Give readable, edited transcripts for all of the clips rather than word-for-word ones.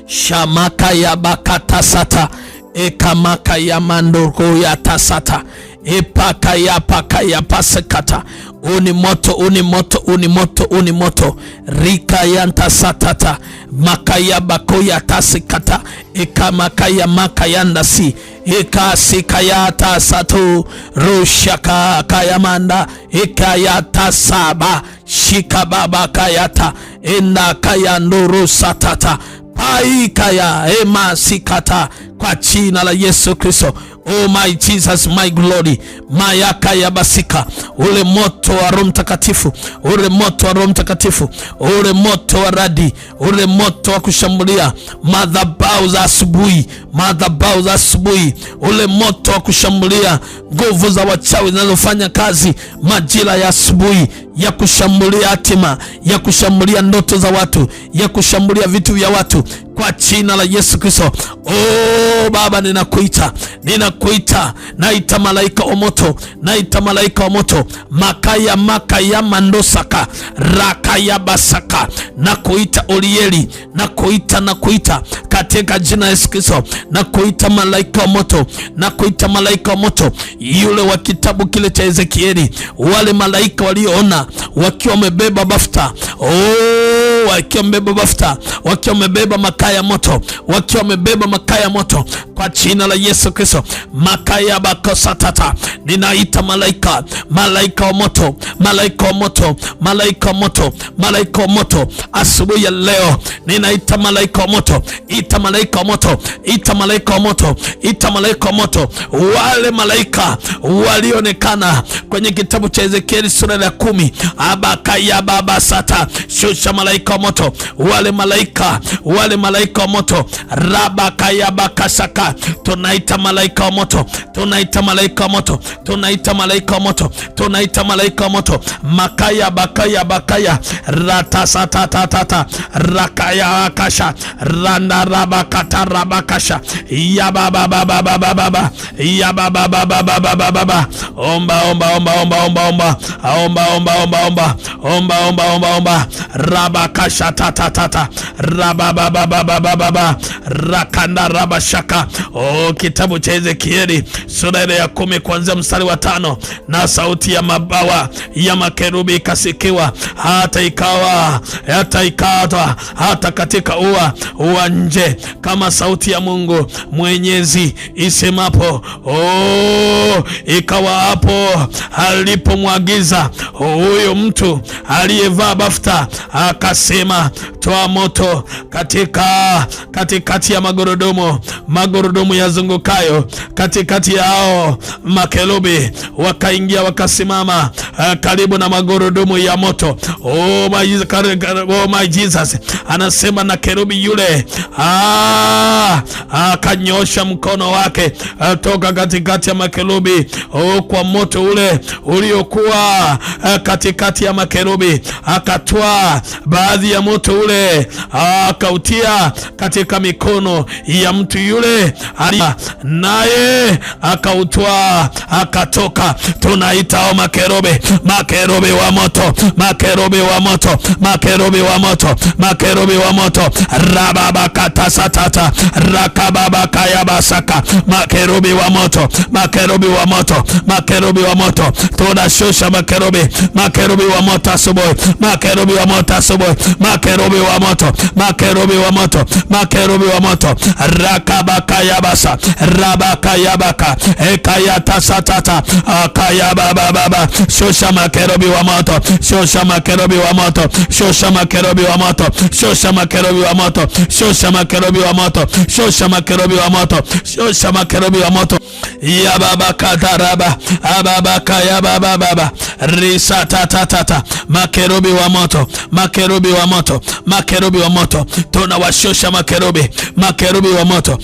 Shamaka ya bakata sata. Ekamaka ya mandoko ya tasata. Epaka ya pasekata. Uni moto. Rika yanta satata. Makaya bakoya tasikata. Eka makaya makayandasi. Eka sikayata sato. Rushaka kayamanda. Eka yata saba. Shikababa kayata. Enda kayanduru satata. Paikaya ema sikata. Kwa jina la Yesu Kristo. Oh my Jesus, my glory. Mayaka ya basika. Ule moto wa Roho Mtakatifu. Ule moto wa Roho Mtakatifu. Ule moto wa radi. Ule moto wa kushambulia madhabahu za asubuhi. Madhabahu za asubuhi. Ule moto wa kushambulia nguvu za wachawi zinazofanya kazi majira ya asubuhi, ya kushambulia hatima, ya kushambulia ndoto za watu, ya kushambulia vitu vya watu, kwa jina la Yesu Kristo. Oh Baba, ninakuita. Naita malaika wa moto. Makaya mandosaka. Rakaya basaka. Nakuita Olieli. Nakuita katika jina la Yesu Kristo. Nakuita malaika wa moto. Yule wa kitabu kile cha Ezekieli. Wale malaika walioona wakiwa wamebeba bafta. Wakiwa wamebeba makaa ya moto, kwa jina la Yesu Kristo. Makaya bakosatata. Ninaita malaika wa moto asubuhi ya leo. Ninaita malaika wa moto. Wale malaika walionekana kwenye kitabu cha Ezekieli sura ya 10. Abakaya babasata. Shusha malaika wa moto. Wale malaika wa moto. Rabakaya bakasaka. Tunaita malaika wa moto. Makaya bakaya. Ratasatata. Rakaya akasha. Randa rabakata rabakasha. Yababababababa. Omba. Rabakasha tatata. Rababababababa. Rakanda rabashaka. Kitabu cha Ezekieli sura ya 10 kuanzia mstari wa 5. Na sauti ya mabawa ya makerubi ikasikiwa, hata ikawa hata katika ua nje, kama sauti ya Mungu Mwenyezi isemapo. Ikawa hapo alipomwagiza huyo mtu aliyevaa bafta, akasema, toa moto katikati ya magurudumu yazungukayo katikati yao makerubi. Wakaingia wakasimama karibu na magurudumu ya moto. Oh my Jesus, anasema na kerubi yule akanyosha mkono wake toka katikati ya makerubi, kwa moto ule uliokuwa katikati ya makerubi, akatoa baadhi ya moto ule, akautia katika mikono ya mtu yule, naye akautoa akatoka. Tunaita makerubi wa moto. Rababakata satata. Rakababakaya basaka. Makerubi wa moto. Tunashusha makerubi wa moto asubuhi. Makerubi wa moto. Rakabakaya basa. Rabakayabaka. Ekayata satata. Akayabababa. Shusha makerubi wa moto. Yababakataraba. Ababakayabababa. Risatatata. Makerubi wa moto. Tunawashusha makerubi wa moto.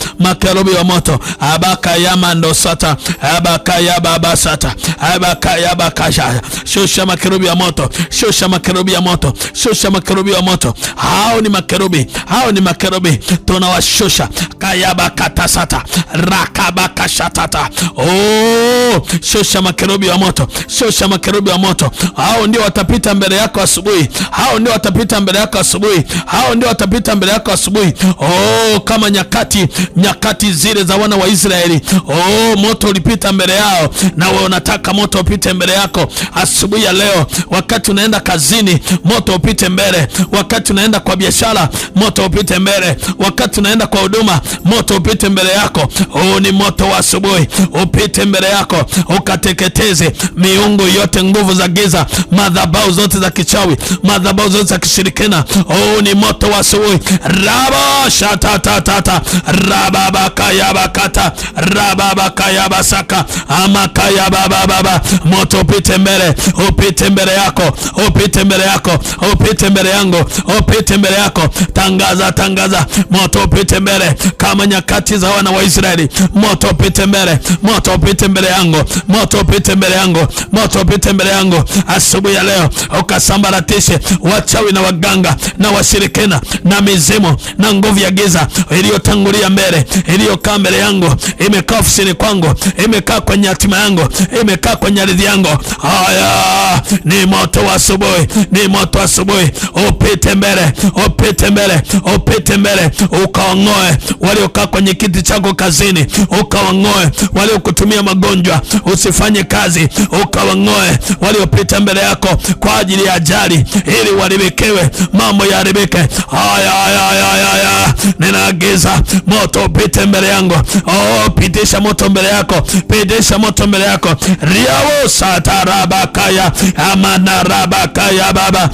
makerubi wa moto. Abakaya mandosata, abakaya babasata, abakaya bakasha. Shusha makerubi wa moto, shusha makerubi wa moto, shusha makerubi wa moto. Hao ni makerubi, hao ni makerubi, tunawashusha. Kayaba katasata, rakaba kashatata. Oh, shusha makerubi wa moto, shusha makerubi wa moto. Hao ndio watapita mbele yako asubuhi, hao ndio watapita mbele yako asubuhi, hao ndio watapita mbele yako asubuhi. Oh, kama nyakati zile za wana wa Israeli. Oh, moto ulipita mbele yao, na wewe unataka moto upite mbele yako asubuhi ya leo. Wakati unaenda kazini, moto upite mbele. Wakati unaenda kwa biashara, moto upite mbele. Wakati unaenda kwa huduma, moto upite mbele yako. Oh, ni moto wa asubuhi upite mbele yako, ukateketeze miungu yote, nguvu za giza, madhabahu zote za kichawi, madhabahu zote za kishirikina. Oh, ni moto wa asubuhi. Raba shatatata, rababakaya bakata, rababakaya basaka, amakaya baba. Moto upite mbele, upite mbele yako, upite mbele yako, upite mbele yangu, upite mbele yako. Tangaza moto upite mbele kama nyakati za wana wa Israeli. Moto upite mbele, moto upite mbele yangu, moto upite mbele yangu, moto upite mbele yangu asubuhi ya leo. Ukasambaratishe wachawi na waganga na washirikina na mizimu na nguvu ya giza iliyotangulia mbele, iliyokaa mbele yangu, imekaa ofisini kwangu, imekaa kwenye hatima yangu, imekaa kwenye ardhi yangu. Haya ni moto wa asubuhi, ni moto wa asubuhi. Upite mbele, upite mbele, upite mbele. Ukaongoe waliokaa kwenye kiti chako kazini, ukaongoe waliokutumia magonjwa usifanye kazi, ukaongoe waliopita mbele yako kwa ajili ya ajali ili waribikiwe, mambo yaharibike. Haya, ninaagiza moto upite mbele yangu. Oh, pitisha moto mbele yako, pitisha moto mbele yako. Riawo satarabakaya, amanarabakaya baba,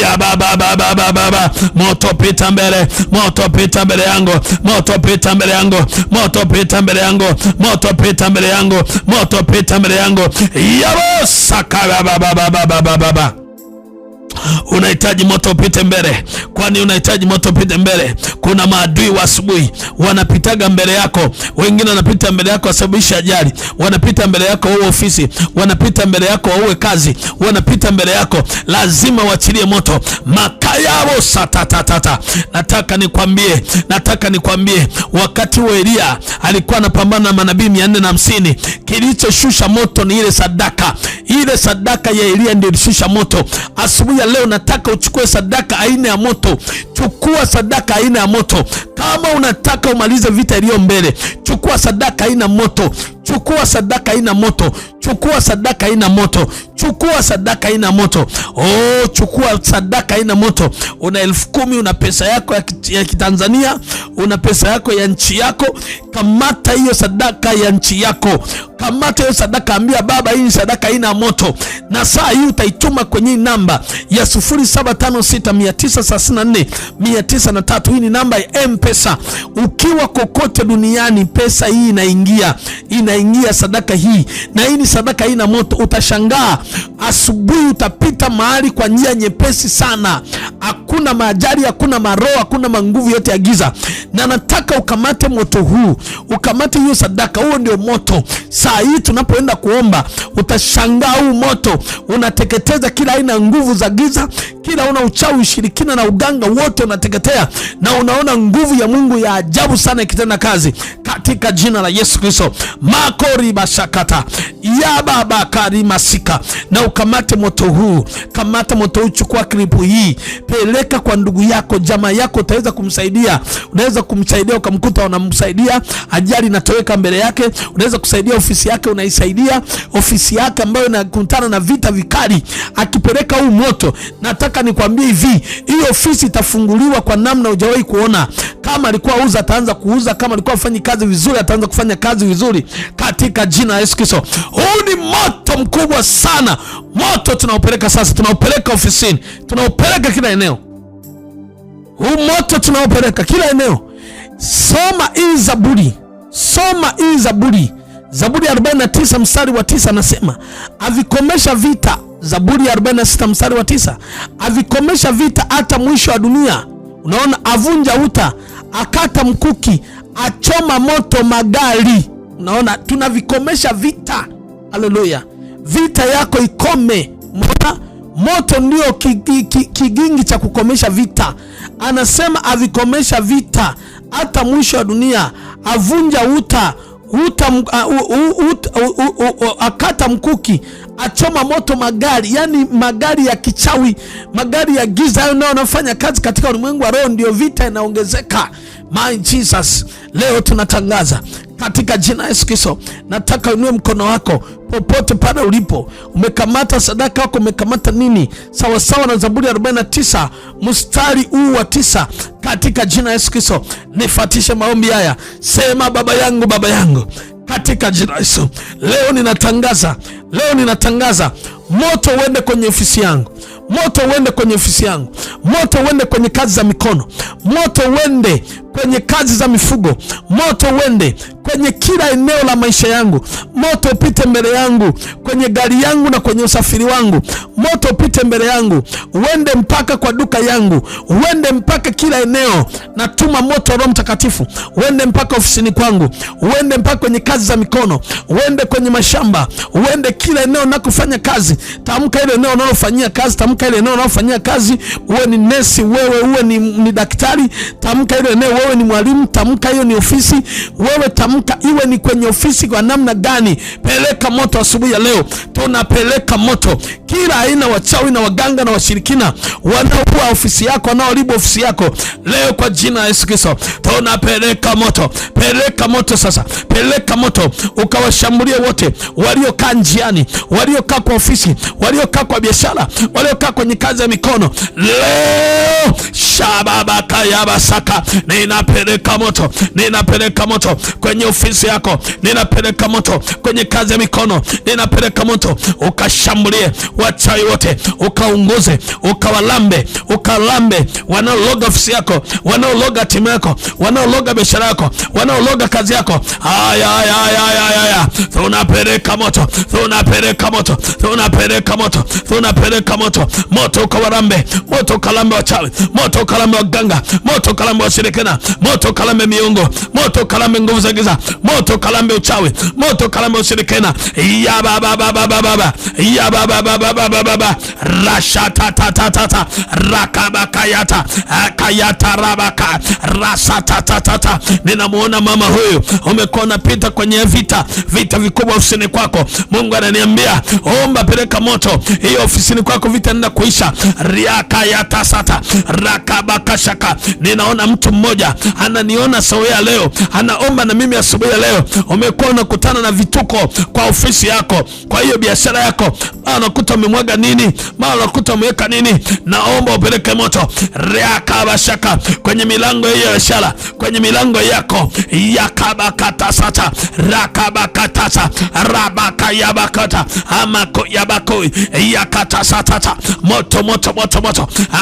ya baba. Moto pita mbele, moto pita mbele yangu, moto pita mbele yangu, moto pita mbele yangu, moto pita mbele yangu, moto pita mbele yangu. Yawo sakara baba. Unahitaji moto upite mbele. Kwani unahitaji moto upite mbele? Kuna maadui wa asubuhi wanapitaga mbele yako. Wengine wanapita mbele yako wasababisha ajali, wanapita mbele yako uwe ofisi, wanapita mbele yako uwe kazi, wanapita mbele yako. Lazima wachilie moto. Makayabo satatata. Nataka nikwambie wakati wa Elia alikuwa anapambana na manabii 450, kilichoshusha moto ni ile sadaka. Ile sadaka ya Elia ndio ilishusha moto. Asubuhi ya leo nataka uchukue sadaka aina ya moto. Chukua sadaka aina ya moto. Kama unataka umalize vita iliyo mbele, chukua sadaka aina moto. Chukua sadaka ina moto, chukua sadaka ina moto, chukua sadaka ina moto. Oh, chukua sadaka ina moto. Una 10,000, una pesa yako ya Kitanzania, una pesa yako ya nchi yako. Kamata hiyo sadaka ya nchi yako, kamata hiyo sadaka, ambia Baba, hii ni sadaka ina moto. Na saa hii utaituma kwenye namba ya 0756934903. Hii ni namba ya M-Pesa. Ukiwa kokote duniani, pesa hii inaingia sadaka hii, na hii ni sadaka ina moto. Utashangaa asubuhi utapita mahali kwa njia nyepesi sana. Hakuna majari, hakuna maroho, hakuna manguvu yote ya giza. Na nataka ukamate moto huu, ukamate hiyo sadaka. Huo ndio moto. Saa hii tunapoenda kuomba, utashangaa huu moto unateketeza kila aina nguvu za giza, kila una uchawi, ushirikina na uganga, wote unateketea, na unaona nguvu ya Mungu ya ajabu sana ikitenda kazi katika jina la Yesu Kristo. Makori bashakata ya baba karimasika. Na ukamate moto huu, kamata moto huu. Chukua klipu hii, peleka kwa ndugu yako, jamaa yako, utaweza kumsaidia. Unaweza kumsaidia ukamkuta unamsaidia, ajali inatoweka mbele yake. Unaweza kusaidia ofisi yake, unaisaidia ofisi yake ambayo inakutana na vita vikali. Akipeleka huu moto, nataka nikwambie hivi, hiyo ofisi itafunguliwa kwa namna hujawahi kuona. Kama alikuwa auza, ataanza kuuza. Kama alikuwa afanya kazi vizuri, ataanza kufanya kazi vizuri katika jina la Yesu Kristo. Huu ni moto mkubwa sana. Moto tunaopeleka sasa, tunaopeleka ofisini, tunaopeleka kila eneo. Huu moto tunaopeleka kila eneo. Soma hii Zaburi, soma hii Zaburi. Zaburi 49 mstari wa 9 anasema avikomesha vita. Zaburi 46 mstari wa 9, avikomesha vita hata mwisho wa dunia. Unaona, avunja uta, akata mkuki, achoma moto magari. Unaona, tunavikomesha vita. Haleluya, vita yako ikome. Mbona moto ndio kigingi cha kukomesha vita. Anasema avikomesha vita hata mwisho wa dunia, avunja akata mkuki, achoma moto magari. Yani magari ya kichawi, magari ya giza, hayo ndio wanafanya kazi katika ulimwengu wa roho, ndio vita inaongezeka. My Jesus, leo tunatangaza katika jina la Yesu Kristo. Nataka uinue mkono wako popote pale ulipo. Umekamata sadaka yako, umekamata nini? Sawa sawa na Zaburi 49 mstari huu wa 9. Katika jina la Yesu Kristo nifuatishe maombi haya. Sema, Baba yangu, Baba yangu, katika jina la Yesu, leo ninatangaza moto uende kwenye ofisi yangu, moto uende kwenye ofisi yangu, moto uende kwenye kazi za mikono, moto uende kwenye kazi za mifugo, moto uende kwenye kila eneo la maisha yangu, moto upite mbele yangu kwenye gari yangu na kwenye usafiri wangu, moto upite mbele yangu, uende mpaka kwa duka yangu, uende mpaka kila eneo. Natuma moto wa Roho Mtakatifu uende mpaka ofisini kwangu, uende mpaka kwenye kazi za mikono, uende kwenye mashamba, uende kila eneo na kufanya kazi. Tamka ile eneo unalofanyia kazi, tamka ile eneo unalofanyia kazi. Uwe ni nesi, wewe uwe ni daktari, tamka ile eneo. Wewe ni mwalimu, tamka hiyo ni ofisi. Wewe tamka iwe ni kwenye ofisi kwa namna gani. Peleka moto asubuhi ya leo. Tunapeleka moto kila aina wachawi na waganga na washirikina wanaoua ofisi yako, wanaoharibu ofisi yako, leo kwa jina la Yesu Kristo tunapeleka moto. Peleka moto sasa, peleka moto ukawashambulie wote waliokaa njiani, waliokaa kwa ofisi, waliokaa kwa biashara, waliokaa kwenye kazi ya mikono. Leo shababaka yabasaka, ninapeleka moto, ninapeleka moto kwenye ofisi yako, ninapeleka moto kwenye kazi ya mikono, ninapeleka moto ukashambulie wachawi wote, ukaunguze, ukalambe wanaologa ofisi yako, wanaologa timu yako, wanaologa biashara yako, wanaologa kazi yako. Aya, tunapeleka moto, tunapeleka moto, tunapeleka moto, tunapeleka moto. Moto ukawalambe, moto ukalambe wachawi, moto ukalambe waganga, moto ukalambe washirikina, moto ukalambe miungu, moto ukalambe nguvu za giza, moto ukalambe uchawi, moto ukalambe ushirikina. Ya baba rashatatata rakabakayata kayata rabaka rasatatata. Ninamuona mama huyu, umekuwa unapita kwenye vita vikubwa ofisini kwako. Mungu ananiambia omba, peleka moto hiyo ofisini kwako, vita nenda kuisha. Riakayata sata rakabakashaka. Ninaona mtu mmoja ananiona sawia leo, anaomba na mimi asubuhi ya leo. Umekuwa unakutana na vituko kwa ofisi yako, kwa hiyo biashara yako, unakuta umemwaga nini, unakuta umeweka nini. Naomba upeleke moto riakabashaka kwenye milango hiyo ya biashara, kwenye milango yako. Yakabakatasata rakabakatasa rabakayabakata amako yabakoi yakatasatata. Moto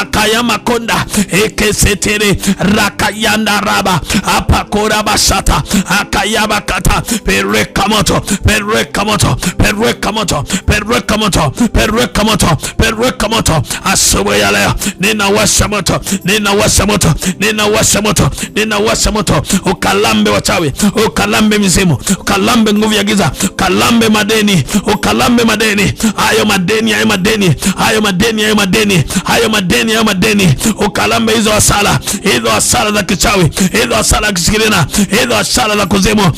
akayamakonda ekeseteri rakayanda raba apakorabasata akayabakata. Peleka moto, peleka moto, peleka moto, peleka moto, peleka moto, peleka moto. Asubuhi ya leo ninawasha moto, ninawasha moto, ninawasha moto, ninawasha moto. Ukalambe wachawi, ukalambe mizimu, ukalambe nguvu ya giza, ukalambe madeni, ukalambe madeni. Hayo madeni, hayo madeni, hayo madeni, hayo madeni, hayo madeni, hayo madeni. Ukalambe hizo hasara, hizo hasara za kichawi, hizo hasara za kishirikina, hizo hasara za kuzimu.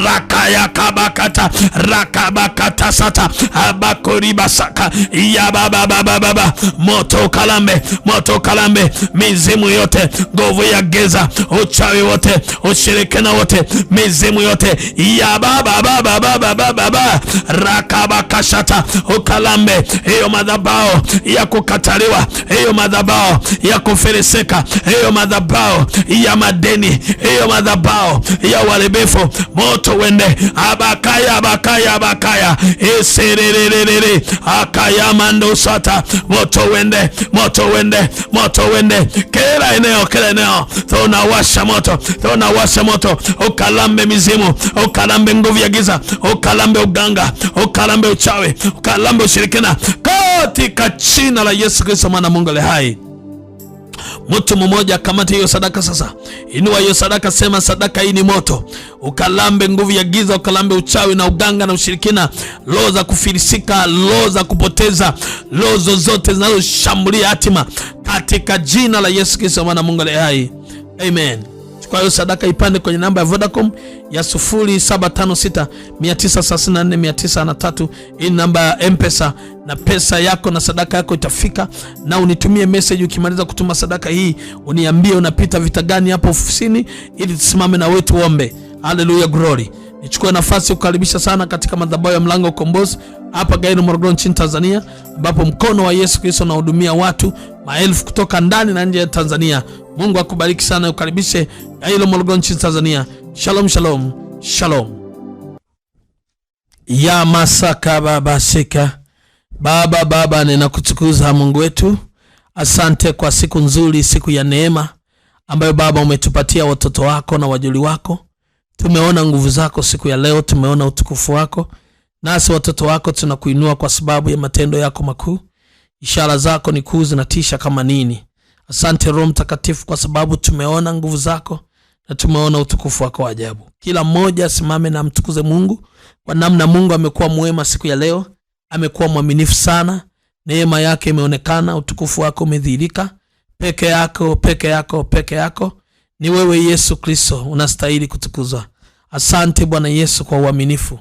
Rakayakabakata rakabakata sata abakoribasaka ya baba. Moto kalambe, moto kalambe mizimu yote, nguvu ya giza, uchawi wote, ushirikina wote, mizimu yote ya baba rakabakashata. Ukalambe hiyo madhabahu ya kukataliwa, hiyo madhabahu ya kufilisika, hiyo madhabahu ya madeni, hiyo madhabahu ya uharibifu. Moto wende abakaya esererere akayamando sata. Moto wende, moto wende, moto wende kila eneo, kila eneo. Tunawasha moto, tunawasha moto. Ukalambe mizimu, ukalambe nguvu ya giza, ukalambe uganga, ukalambe uchawi, ukalambe ushirikina katika jina la Yesu Kristo mwana Mungu aliye hai. Mtu mmoja kamata hiyo sadaka sasa. Inua hiyo sadaka, sema sadaka hii ni moto. Ukalambe nguvu ya giza, ukalambe uchawi na uganga na ushirikina, roho za kufilisika, roho za kupoteza, roho zozote zinazoshambulia hatima, katika jina la Yesu Kristo mwana Mungu aliye hai. Amen. Chukua hiyo sadaka, ipande kwenye namba ya Vodacom ya 0756 934 903. Hii namba ya M-Pesa, na pesa yako na sadaka yako itafika. Na unitumie message ukimaliza kutuma sadaka hii, uniambie unapita vita gani hapo ofisini, ili tusimame na wewe tuombe. Hallelujah, glory. Nichukue nafasi kukaribisha sana katika madhabahu ya Mlango wa Ukombozi hapa Gairo, Morogoro nchini Tanzania, ambapo mkono wa Yesu Kristo unahudumia watu maelfu kutoka ndani na nje ya Tanzania. Mungu akubariki sana. Ukaribishe Gairo, Morogoro nchini Tanzania. Shalom, shalom, shalom. Ya masaka baba sika. Baba ninakutukuza Mungu wetu. Asante kwa siku nzuri, siku ya neema ambayo Baba umetupatia watoto wako na wajoli wako. Tumeona nguvu zako siku ya leo, tumeona utukufu wako. Nasi watoto wako tunakuinua kwa sababu ya matendo yako makuu. Ishara zako ni kuu, zinatisha kama nini. Asante Roho Mtakatifu kwa sababu tumeona nguvu zako na tumeona utukufu wako wa ajabu. Kila mmoja simame na mtukuze Mungu kwa namna Mungu amekuwa mwema siku ya leo. Amekuwa mwaminifu sana. Neema yake imeonekana, utukufu wako umedhihirika. Peke yako ni wewe Yesu Kristo, unastahili kutukuzwa. Asante Bwana Yesu kwa uaminifu.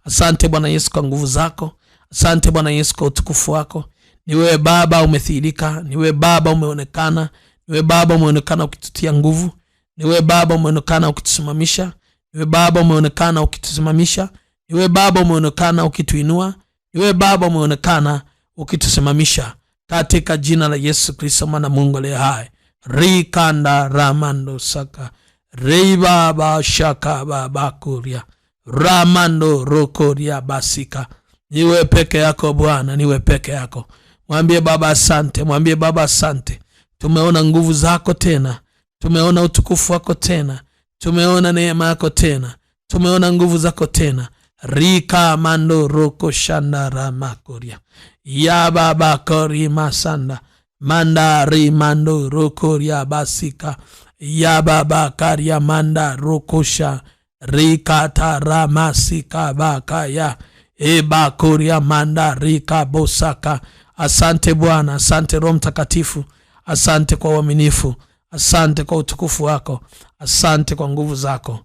Asante Bwana Yesu kwa nguvu zako. Asante Bwana Yesu kwa utukufu wako. Ni wewe Baba umethihirika, ni wewe Baba umeonekana, ni wewe Baba umeonekana ukitutia nguvu, ni wewe Baba umeonekana ukitusimamisha, ni wewe Baba umeonekana ukitusimamisha, ni wewe Baba umeonekana ukituinua, ni wewe Baba umeonekana ukitusimamisha, katika jina la Yesu Kristo mwana Mungu aliye hai. Rikanda ramando saka rei baba shaka baba kuria ramando rokoria basika. Niwe peke yako Bwana, niwe peke yako. Mwambie Baba asante, mwambie Baba asante. Tumeona nguvu zako tena, tumeona utukufu wako tena, tumeona neema yako tena, tumeona nguvu zako tena. Rika mando roko shanda ramakoria ya baba kori masanda mandari mando rokoria basika ya baba karia manda rokosha rika taramasika bakaya eba koria manda rika bosaka. Asante Bwana, asante Roho Mtakatifu, asante kwa uaminifu, asante kwa utukufu wako, asante kwa nguvu zako.